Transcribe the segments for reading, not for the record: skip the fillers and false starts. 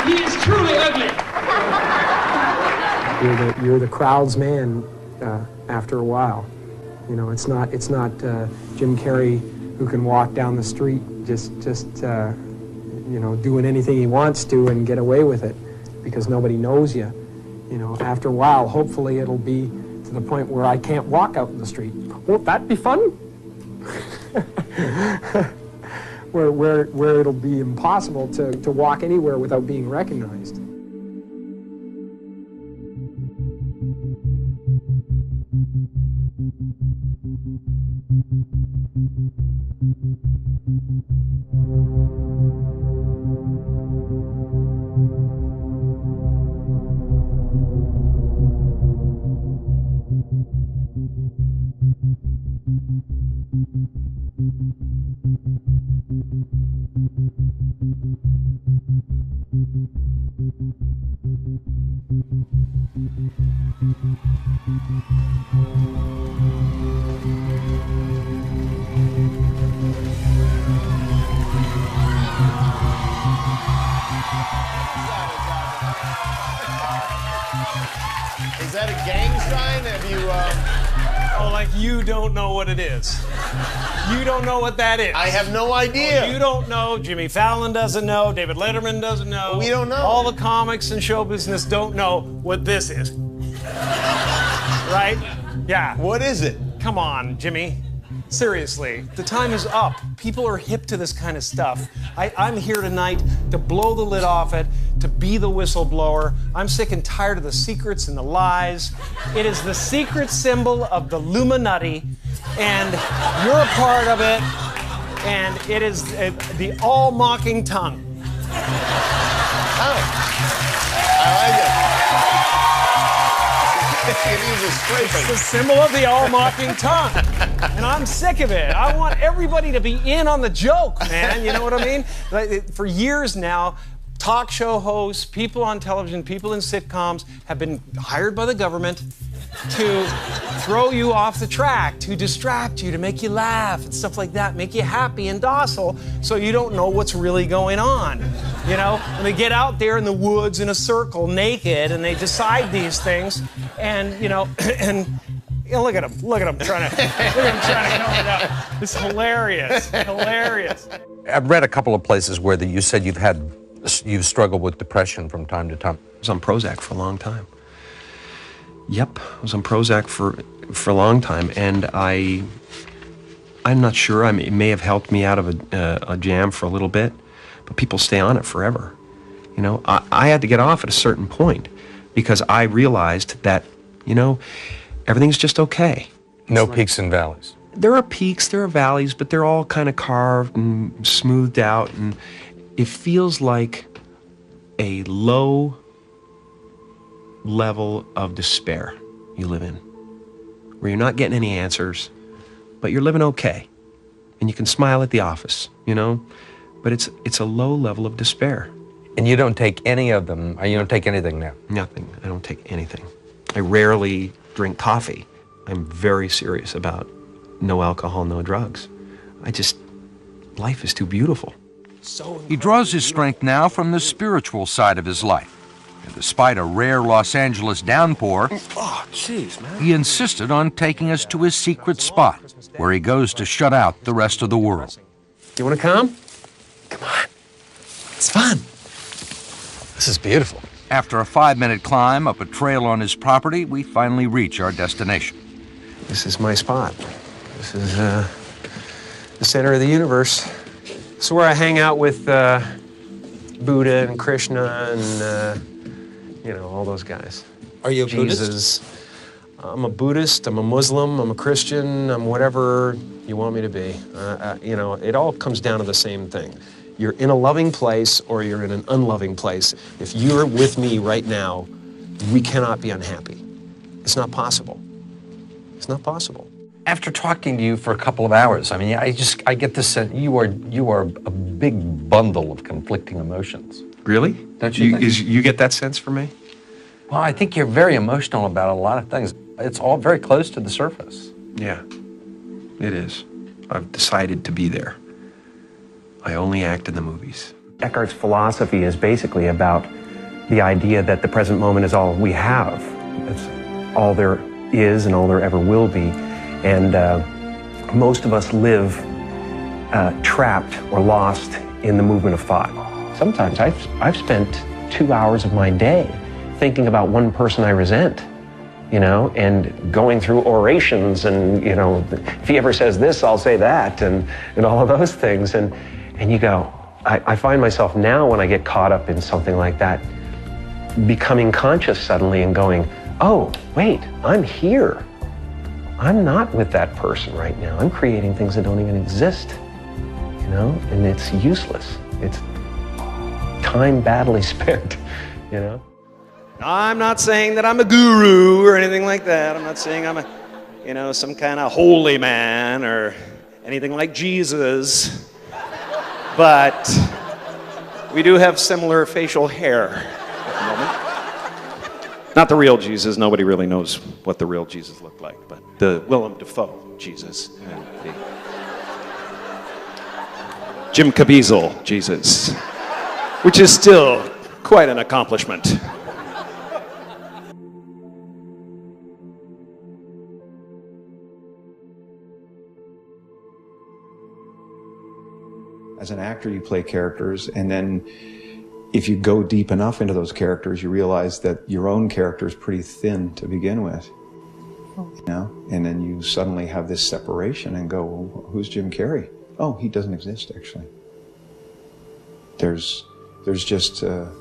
He is truly ugly. You're the crowd's man after a while. You know, it's not Jim Carrey who can walk down the street just you know, doing anything he wants to and get away with it because nobody knows you. You know, after a while, hopefully it'll be to the point where I can't walk out in the street. Won't that be fun? where it'll be impossible to walk anywhere without being recognized. Is that a gang sign? Have you, Oh, like you don't know what it is. You don't know what that is. I have no idea. Oh, you don't know. Jimmy Fallon doesn't know. David Letterman doesn't know. We don't know. All the comics and show business don't know what this is. Right? Yeah. What is it? Come on, Jimmy. Seriously, the time is up. People are hip to this kind of stuff. I'm here tonight to blow the lid off it, to be the whistleblower. I'm sick and tired of the secrets and the lies. It is the secret symbol of the Illuminati, and you're a part of it, and it is the all-mocking tongue. Oh, I like it. It's the symbol of the all-mocking tongue. And I'm sick of it. I want everybody to be in on the joke, man. You know what I mean? Like, for years now, talk show hosts, people on television, people in sitcoms have been hired by the government to throw you off the track, to distract you, to make you laugh and stuff like that, make you happy and docile so you don't know what's really going on. You know, and they get out there in the woods in a circle naked and they decide these things and, you know, and you know, look at him trying to come it up. It's hilarious, hilarious. I've read a couple of places where you said you've struggled with depression from time to time. I was on Prozac for a long time. Yep, I was on Prozac for a long time, and I'm not sure. I mean, it may have helped me out of a jam for a little bit, but people stay on it forever. You know, I had to get off at a certain point because I realized that, you know, everything's just okay. No peaks and valleys. There are peaks, there are valleys, but they're all kind of carved and smoothed out, and it feels like a low level of despair you live in, where you're not getting any answers, but you're living okay, and you can smile at the office, you know, but it's a low level of despair. And you don't take any of them, you don't take anything now? Nothing. I don't take anything. I rarely drink coffee. I'm very serious about no alcohol, no drugs. Life is too beautiful. He draws his strength now from the spiritual side of his life. And despite a rare Los Angeles downpour, Oh, jeez, man. he insisted on taking us to his secret spot, where he goes to shut out the rest of the world. You want to come? Come on. It's fun. This is beautiful. After a 5-minute climb up a trail on his property, we finally reach our destination. This is my spot. This is the center of the universe. It's where I hang out with Buddha and Krishna and, you know, all those guys. Are you a Jesus. I'm a Buddhist, I'm a Muslim, I'm a Christian, I'm whatever you want me to be. You know, it all comes down to the same thing. You're in a loving place or you're in an unloving place. If you're with me right now, we cannot be unhappy. It's not possible. It's not possible. After talking to you for a couple of hours, I mean, I get this sense you are a big bundle of conflicting emotions. Really? Don't you think? You get that sense from me? Well, I think you're very emotional about a lot of things. It's all very close to the surface. Yeah, it is. I've decided to be there. I only act in the movies. Eckhart's philosophy is basically about the idea that the present moment is all we have. It's all there is and all there ever will be. And most of us live trapped or lost in the movement of thought. Sometimes I've spent 2 hours of my day thinking about one person I resent, you know, and going through orations and, you know, if he ever says this, I'll say that, and all of those things. And you go, I find myself now when I get caught up in something like that, becoming conscious suddenly and going, oh, wait, I'm here. I'm not with that person right now. I'm creating things that don't even exist, you know, and it's useless. It's time badly spent, you know. I'm not saying that I'm a guru or anything like that. I'm not saying I'm a, you know, some kind of holy man or anything like Jesus. But we do have similar facial hair at the moment. Not the real Jesus. Nobody really knows what the real Jesus looked like, but the Willem Dafoe Jesus and the Jim Caviezel Jesus, which is still quite an accomplishment. As an actor, you play characters, and then if you go deep enough into those characters, you realize that your own character is pretty thin to begin with, you know? And then you suddenly have this separation and go, well, who's Jim Carrey? Oh, he doesn't exist, actually. There's just a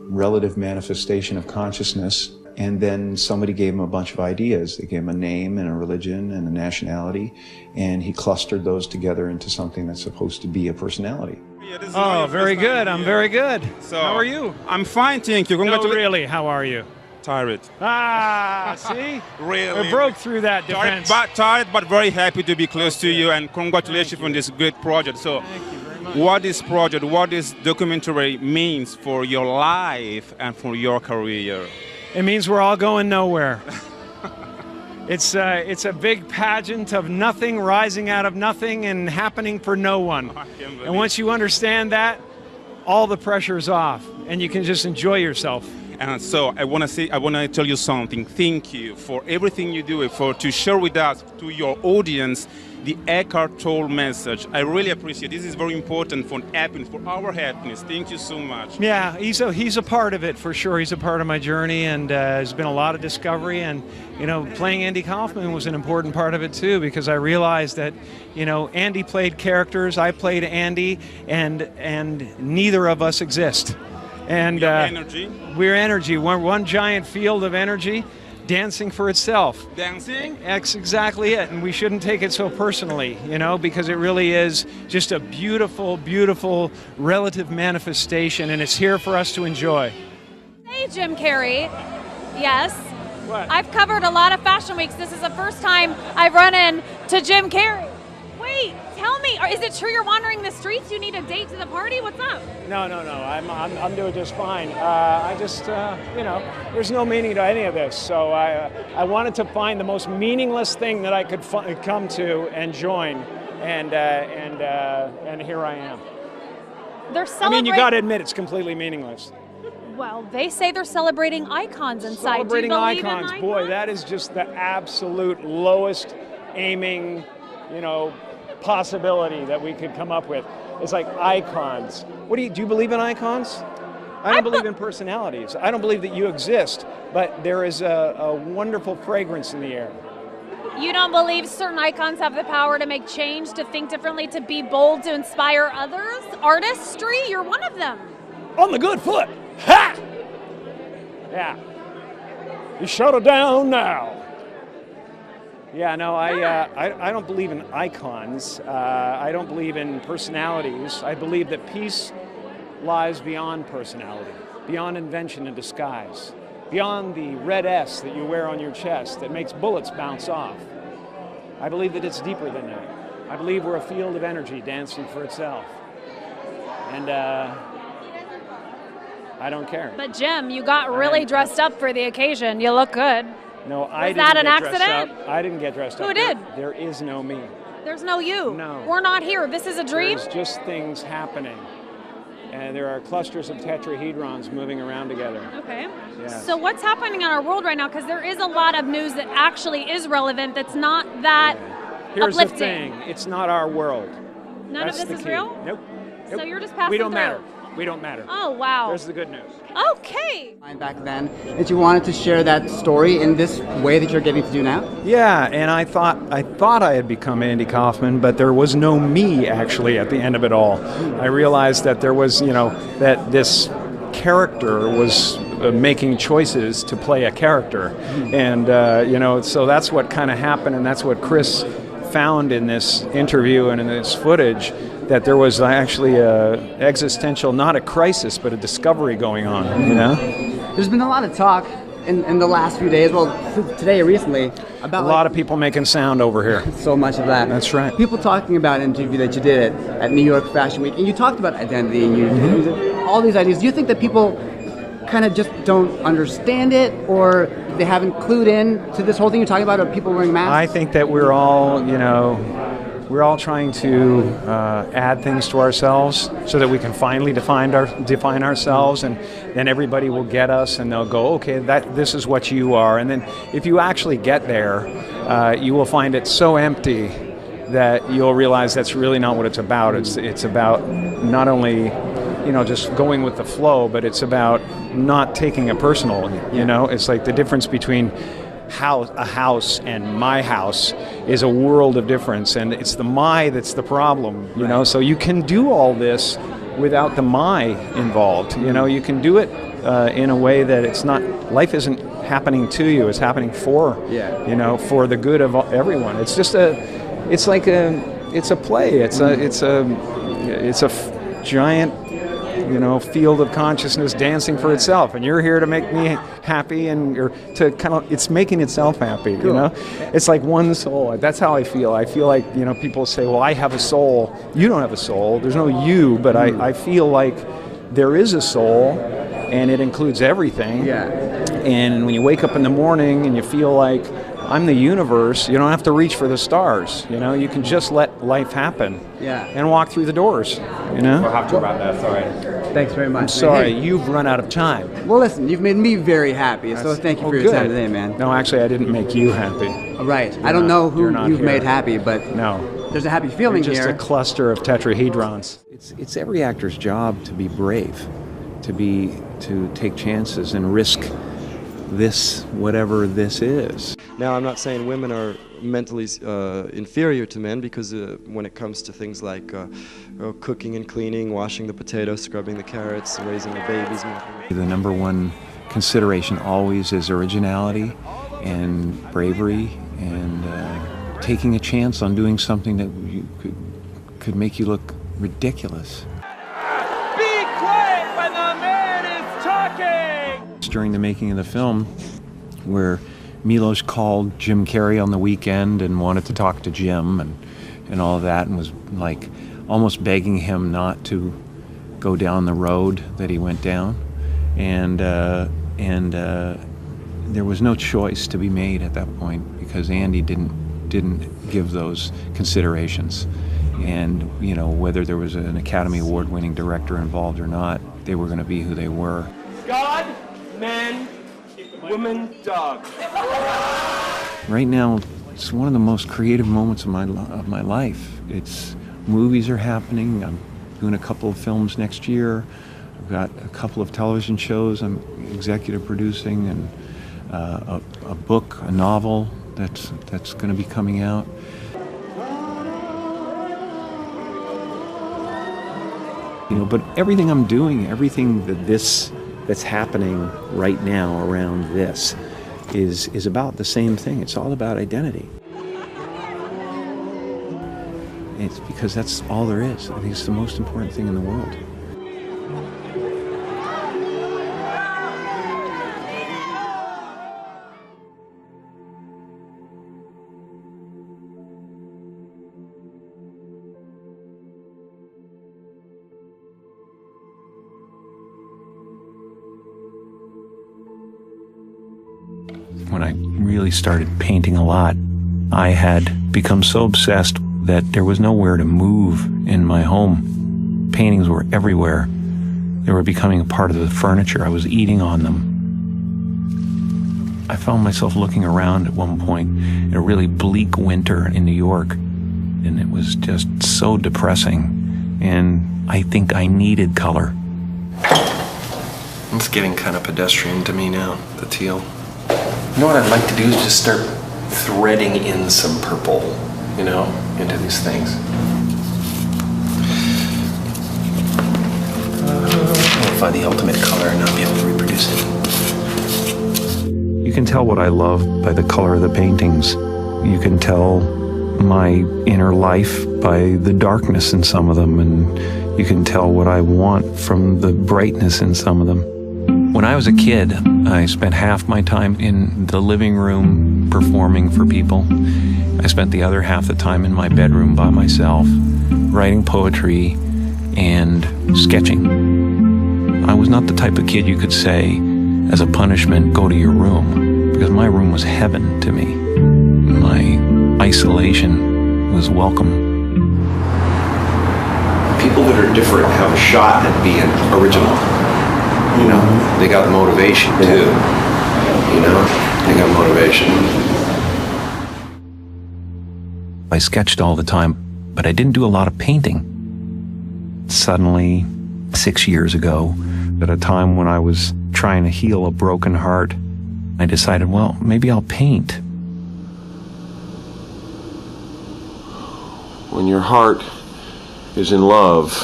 relative manifestation of consciousness, and then somebody gave him a bunch of ideas. They gave him a name and a religion and a nationality, and he clustered those together into something that's supposed to be a personality. Oh, very good. I'm very good. So, how are you? I'm fine, thank you. No, really, how are you? Tired. Ah, see? Really? I broke through that defense. Tired, but very happy to be close to you, and congratulations on this great project. So, Thank you very much. what this project, what this documentary means for your life and for your career? It means we're all going nowhere. It's a big pageant of nothing rising out of nothing and happening for no one. And once you understand that, all the pressure's off, and you can just enjoy yourself. And so I want to tell you something. Thank you for everything you do, to share with us, to your audience, the Eckhart Tolle message. I really appreciate it. This is very important for happiness, for our happiness. Thank you so much. Yeah, he's a part of it for sure. He's a part of my journey, and there's been a lot of discovery. And you know, playing Andy Kaufman was an important part of it too, because I realized that, you know, Andy played characters, I played Andy, and neither of us exist. And energy. We're energy. We're one giant field of energy, dancing for itself. Dancing? That's exactly it, and we shouldn't take it so personally, you know, because it really is just a beautiful, beautiful relative manifestation, and it's here for us to enjoy. Hey, Jim Carrey. Yes. What? I've covered a lot of fashion weeks. This is the first time I've run into Jim Carrey. Wait, tell me, is it true you're wandering the streets? You need a date to the party? What's up? No. I'm doing just fine. I just, you know, there's no meaning to any of this. So I wanted to find the most meaningless thing that I could come to and join, and here I am. They're I celebrating. mean, you got to admit it's completely meaningless. Well, they say they're celebrating icons inside. Celebrating Do you believe icons, in boy, that is just the absolute lowest aiming, you know, possibility that we could come up with. It's like icons. What do you believe in icons? I don't believe in personalities. I don't believe that you exist, but there is a wonderful fragrance in the air. You don't believe certain icons have the power to make change, to think differently, to be bold, to inspire others? Artistry, you're one of them. On the good foot. Ha! Yeah. You shut her down now. Yeah, no, I don't believe in icons. I don't believe in personalities. I believe that peace lies beyond personality, beyond invention and disguise, beyond the red S that you wear on your chest that makes bullets bounce off. I believe that it's deeper than that. I believe we're a field of energy dancing for itself. And I don't care. But Jim, you got really dressed up for the occasion. You look good. No, I didn't that an get dressed accident? up. I didn't get dressed up. Who did? There is no me. There's no you. No. We're not here. This is a dream. There's just things happening. And there are clusters of tetrahedrons moving around together. Okay. Yeah. So what's happening in our world right now? Because there is a lot of news that actually is relevant that's not that Here's uplifting. the thing. It's not our world. None That's of this the is key. real? Nope. So you're just passing We don't through. matter. We don't matter. Oh, wow. There's the good news. Okay. Back then, that you wanted to share that story in this way that you're getting to do now? Yeah, and I thought I had become Andy Kaufman, but there was no me actually at the end of it all. I realized that there was, that this character was making choices to play a character, and so that's what kind of happened, and that's what Chris found in this interview and in this footage, that there was actually a existential, not a crisis, but a discovery going on, There's been a lot of talk in the last few days, well, today recently, about a lot of people making sound over here. So much of that. That's right. People talking about an interview that you did at New York Fashion Week, and you talked about identity, and you all these ideas. Do you think that people kind of just don't understand it, or they haven't clued in to this whole thing you're talking about, of people wearing masks? I think that we're all, we're all trying to add things to ourselves so that we can finally define ourselves, and then everybody will get us and they'll go, okay, this is what you are. And then if you actually get there, you will find it so empty that you'll realize that's really not what it's about. It's about not only just going with the flow, but it's about not taking it personal. It's like the difference between a house and my house is a world of difference, and it's the my that's the problem. So you can do all this without the my involved. You can do it in a way that it's not. Life isn't happening to you; it's happening for for the good of everyone. It's just it's a play. It's a giant field of consciousness dancing for itself, and you're here to make me happy, and it's making itself happy. It's like one soul. That's how I feel. I feel like people say, well, I have a soul. You don't have a soul. There's no you, but I feel like there is a soul, and it includes everything. And when you wake up in the morning and you feel like I'm the universe, you don't have to reach for the stars. You can just let life happen. And walk through the doors. We'll have to wrap that. Sorry. Thanks very much. I'm sorry, you've run out of time. Well, listen, you've made me very happy, so thank you for your time today, man. No, actually, I didn't make you happy. Right. I don't know who you've made happy, but no, there's a happy feeling just here. Just a cluster of tetrahedrons. It's every actor's job to be brave, to take chances and risk this, whatever this is. Now, I'm not saying women are mentally inferior to men, because when it comes to things like cooking and cleaning, washing the potatoes, scrubbing the carrots, raising the babies. The number one consideration always is originality and bravery, and taking a chance on doing something that could make you look ridiculous. Be quiet when the man is talking! During the making of the film, where Milos called Jim Carrey on the weekend and wanted to talk to Jim and all of that, and was like almost begging him not to go down the road that he went down, and there was no choice to be made at that point, because Andy didn't give those considerations, and whether there was an Academy Award-winning director involved or not, they were going to be who they were. God, man, woman, dog. Right now, it's one of the most creative moments of my life. Movies are happening. I'm doing a couple of films next year. I've got a couple of television shows I'm executive producing, and a book, a novel that's going to be coming out. But everything I'm doing, everything that's happening right now around this is about the same thing. It's all about identity. It's because that's all there is. I think it's the most important thing in the world. When I really started painting a lot, I had become so obsessed that there was nowhere to move in my home. Paintings were everywhere. They were becoming a part of the furniture. I was eating on them. I found myself looking around at one point in a really bleak winter in New York, and it was just so depressing, and I think I needed color. It's getting kind of pedestrian to me now, the teal. You know what I'd like to do is just start threading in some purple, you know, into these things. I'll find the ultimate color and not be able to reproduce it. You can tell what I love by the color of the paintings. You can tell my inner life by the darkness in some of them, and you can tell what I want from the brightness in some of them. When I was a kid, I spent half my time in the living room performing for people. I spent the other half the time in my bedroom by myself, writing poetry and sketching. I was not the type of kid you could say, as a punishment, go to your room, because my room was heaven to me. My isolation was welcome. People that are different have a shot at being original. You know, they got motivation too. You know, they got motivation. I sketched all the time, but I didn't do a lot of painting. Suddenly, 6 years ago, at a time when I was trying to heal a broken heart, I decided, well, maybe I'll paint. When your heart is in love,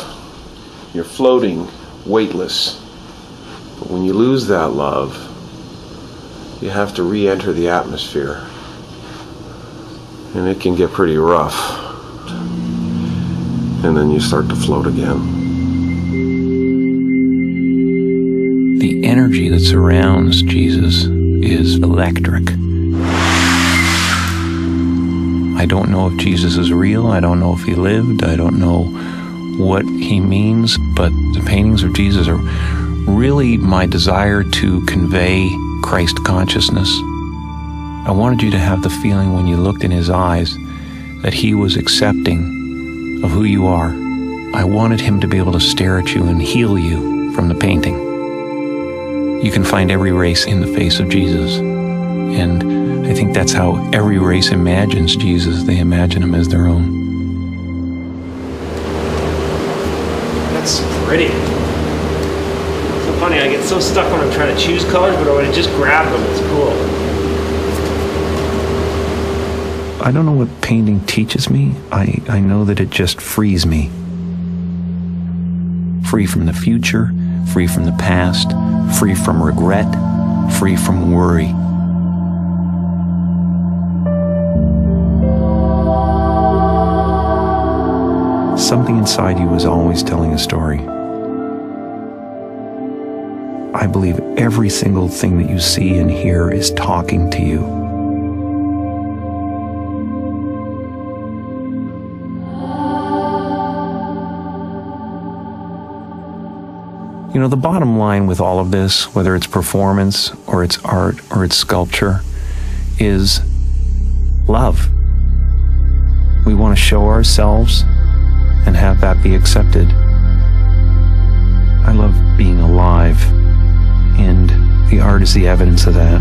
you're floating, weightless. But when you lose that love, you have to re-enter the atmosphere. And it can get pretty rough. And then you start to float again. The energy that surrounds Jesus is electric. I don't know if Jesus is real. I don't know if he lived. I don't know what he means, but the paintings of Jesus are really my desire to convey Christ consciousness. I wanted you to have the feeling when you looked in his eyes that he was accepting of who you are. I wanted him to be able to stare at you and heal you from the painting. You can find every race in the face of Jesus. And I think that's how every race imagines Jesus. They imagine him as their own. That's pretty. So funny, I get so stuck when I'm trying to choose colors, but when I just grab them, it's cool. I don't know what painting teaches me. I know that it just frees me. Free from the future, free from the past, free from regret, free from worry. Something inside you is always telling a story. I believe every single thing that you see and hear is talking to you. You know, the bottom line with all of this, whether it's performance or it's art or it's sculpture, is love. We want to show ourselves and have that be accepted. I love being alive, and the art is the evidence of that.